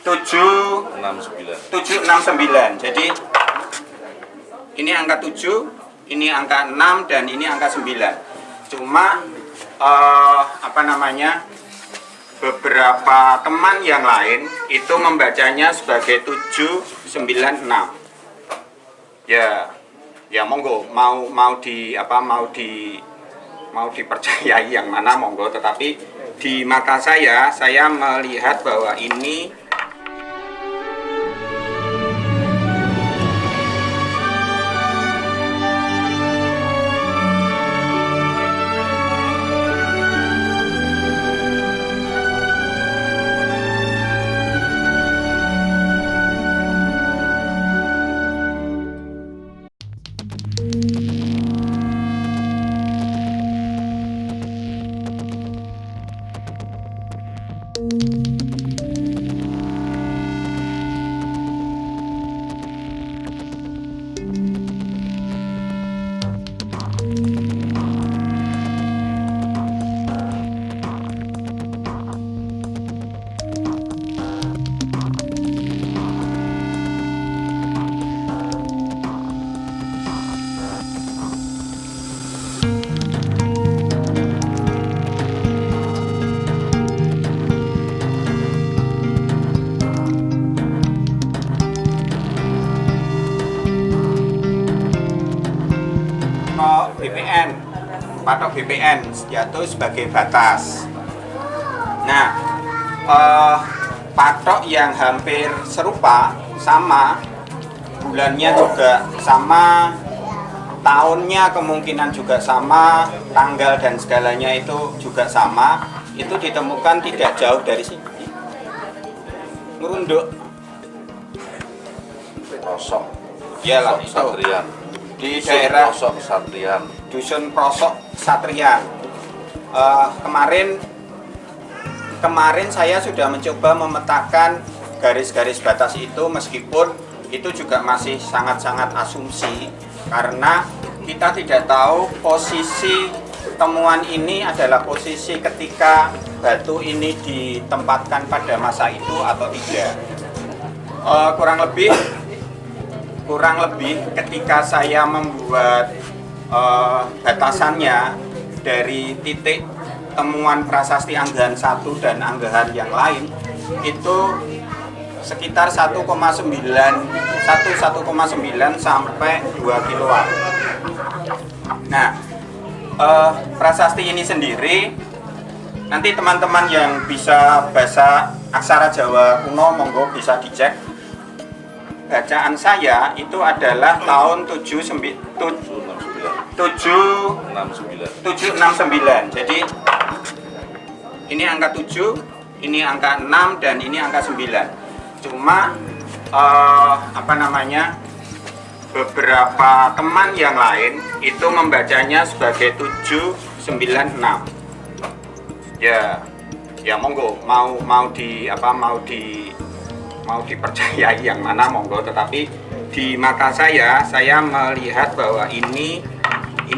769. Jadi ini angka 7, ini angka 6, dan ini angka 9. Cuma beberapa teman yang lain itu membacanya sebagai 796. Ya monggo, mau dipercayai yang mana monggo, tetapi di mata saya melihat bahwa ini patok BPN jatuh sebagai batas. Nah, patok yang hampir serupa, sama, bulannya juga sama, tahunnya kemungkinan juga sama, tanggal dan segalanya itu juga sama, itu ditemukan tidak jauh dari sini. Ngerunduk. Prosok. Iyalah, Satrian. Di daerah Prosok Satrian. Dusun Prosok Satrian. Kemarin saya sudah mencoba memetakan garis-garis batas itu, meskipun itu juga masih sangat-sangat asumsi, karena kita tidak tahu posisi temuan ini adalah posisi ketika batu ini ditempatkan pada masa itu atau tidak. Kurang lebih ketika saya membuat batasannya dari titik temuan prasasti Anggahan 1 dan Anggahan yang lain itu sekitar 1,9 sampai 2 kiloan. Nah, prasasti ini sendiri, nanti teman-teman yang bisa bahasa aksara Jawa kuno monggo bisa dicek. Bacaan saya itu adalah tahun 769. Jadi ini angka 7, ini angka 6, dan ini angka 9. Cuma beberapa teman yang lain itu membacanya sebagai 796. Ya monggo, mau dipercayai yang mana monggo, tetapi di mata saya melihat bahwa ini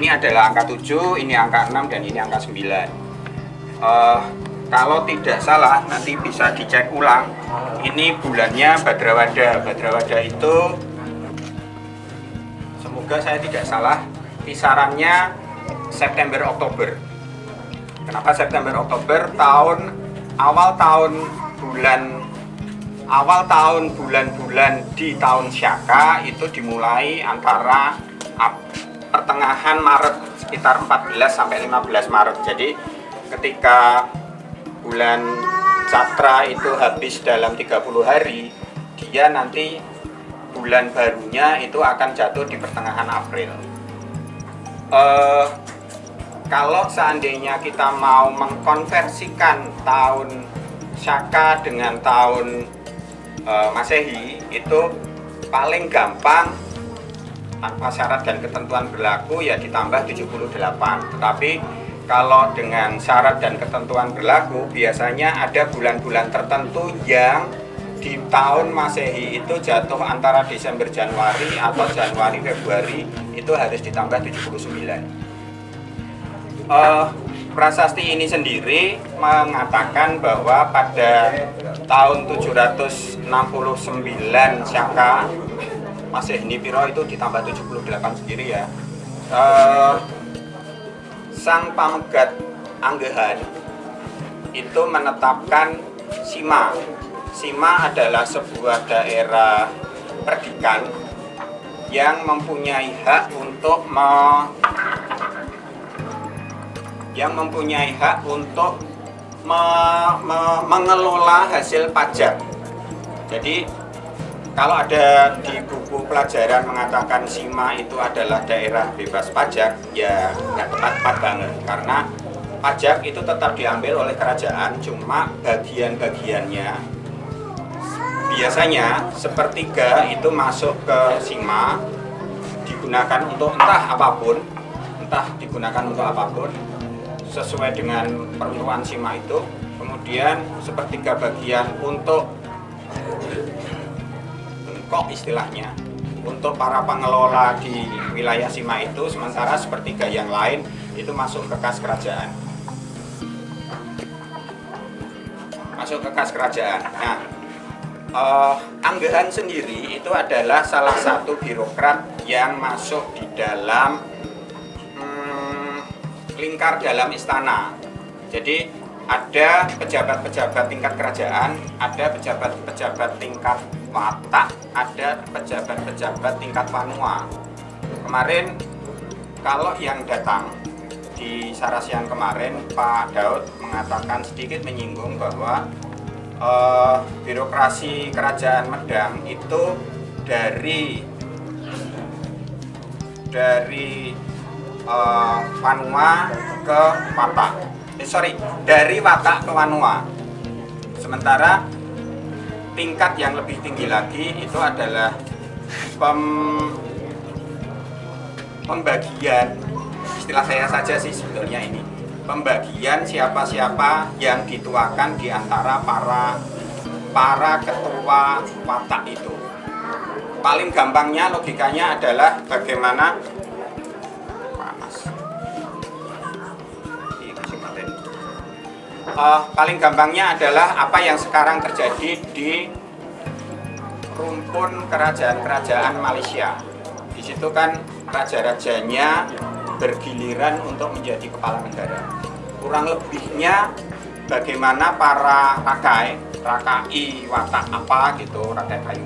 adalah angka 7, ini angka 6, dan ini angka 9. Kalau tidak salah nanti bisa dicek ulang, ini bulannya Bhadrawada. Bhadrawada itu, semoga saya tidak salah, kisarannya September Oktober. Kenapa September Oktober? Awal tahun bulan-bulan di tahun Syaka itu dimulai antara pertengahan Maret, sekitar 14 sampai 15 Maret. Jadi ketika bulan Catra itu habis dalam 30 hari, dia nanti bulan barunya itu akan jatuh di pertengahan April. Kalau seandainya kita mau mengkonversikan tahun Syaka dengan tahun Masehi, itu paling gampang tanpa syarat dan ketentuan berlaku ya ditambah 78. Tetapi kalau dengan syarat dan ketentuan berlaku, biasanya ada bulan-bulan tertentu yang di tahun Masehi itu jatuh antara Desember Januari atau Januari Februari, itu harus ditambah 79. Prasasti ini sendiri mengatakan bahwa pada tahun 769 Syaka Masehi piro itu ditambah 78 sendiri ya. Sang Pamegat Anggehan itu menetapkan Sima. Sima adalah sebuah daerah perdikan yang mempunyai hak untuk mengelola hasil pajak. Jadi kalau ada di buku pelajaran mengatakan Sima itu adalah daerah bebas pajak, ya nggak tepat banget, karena pajak itu tetap diambil oleh kerajaan, cuma bagian-bagiannya biasanya sepertiga itu masuk ke Sima, digunakan untuk entah digunakan untuk apapun sesuai dengan perluan Sima itu. Kemudian sepertiga bagian untuk bengkok istilahnya untuk para pengelola di wilayah Sima itu, sementara sepertiga yang lain itu masuk ke kas kerajaan. Nah, Anggehan sendiri itu adalah salah satu birokrat yang masuk di dalam lingkar dalam istana. Jadi ada pejabat-pejabat tingkat kerajaan, ada pejabat-pejabat tingkat watak, ada pejabat-pejabat tingkat panua. Kemarin kalau yang datang di Sarasian kemarin, Pak Daud mengatakan sedikit menyinggung bahwa birokrasi kerajaan Medang itu dari Panua ke Watak. Dari Watak ke Panua. Sementara tingkat yang lebih tinggi lagi itu adalah pembagian, istilah saya saja sih sebetulnya ini, pembagian siapa-siapa yang dituakan di antara para ketua watak itu. Paling gampangnya logikanya adalah bagaimana paling gampangnya adalah apa yang sekarang terjadi di rumpun kerajaan-kerajaan Malaysia. Di situ kan raja-rajanya bergiliran untuk menjadi kepala negara. Kurang lebihnya bagaimana para rakai watak apa gitu, rakai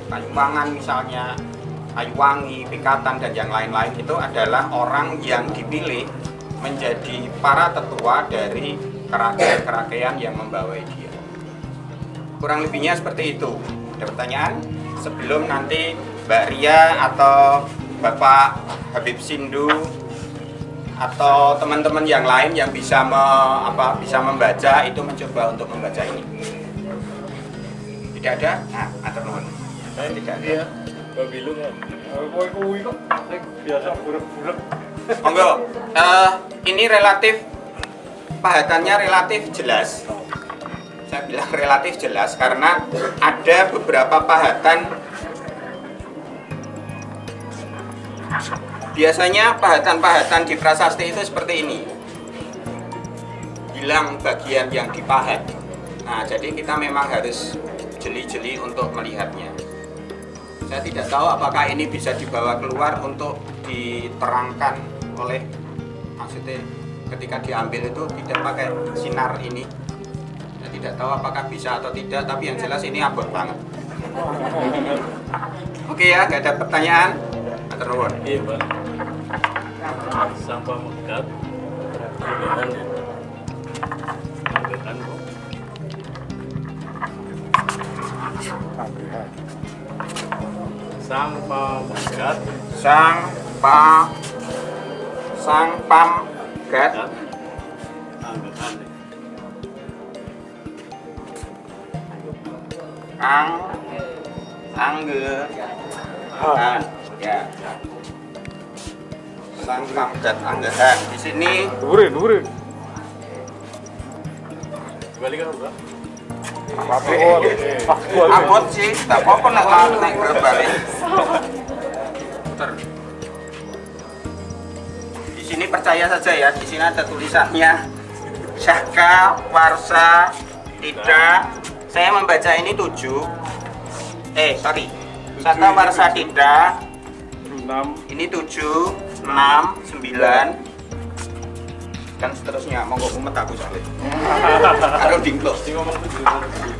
Kayuwangan misalnya, Kayuwangi, Pikatan dan yang lain-lain itu adalah orang yang dipilih menjadi para tetua dari kerajaan-kerajaan yang membawai dia. Kurang lebihnya seperti itu. Ada pertanyaan? Sebelum nanti Mbak Ria atau Bapak Habib Sindu atau teman-teman yang lain yang bisa membaca itu mencoba untuk membaca ini. Tidak ada? Nah, atur nuwun. Saya tidak ada. Babilung ya. Kowe kok biasa burek-burek. Monggo. Ini relatif pahatannya relatif jelas. Saya bilang relatif jelas karena ada beberapa pahatan. Biasanya pahatan-pahatan di prasasti itu seperti ini. Hilang bagian yang dipahat. Nah, jadi kita memang harus jeli-jeli untuk melihatnya. Saya tidak tahu apakah ini bisa dibawa keluar untuk diterangkan oleh, maksudnya ketika diambil itu tidak pakai sinar ini. Saya tidak tahu apakah bisa atau tidak, tapi yang jelas ini abot banget. Oke ya, nggak ada pertanyaan? Matur nuwun. Iya, Pak. Sampah megat. Anggehan kok. Sang Pamegat. Sang Pamegat. Anggehan. Anggehan. Ya. Sang Pamegat Anggehan. Di sini Dure. Balik kan, Pak? abot sih, tak apa-apa naik berbalik. Di sini percaya saja ya, di sini ada tulisannya Syaka Warsa Tidak. Saya membaca ini 7. Sorry. Sata Warsa tidak. 6. Ini 7, 6, 9. Dan seterusnya. Monggo umet aku soalnya. Karo dingklok. Sing ngomong 7 9.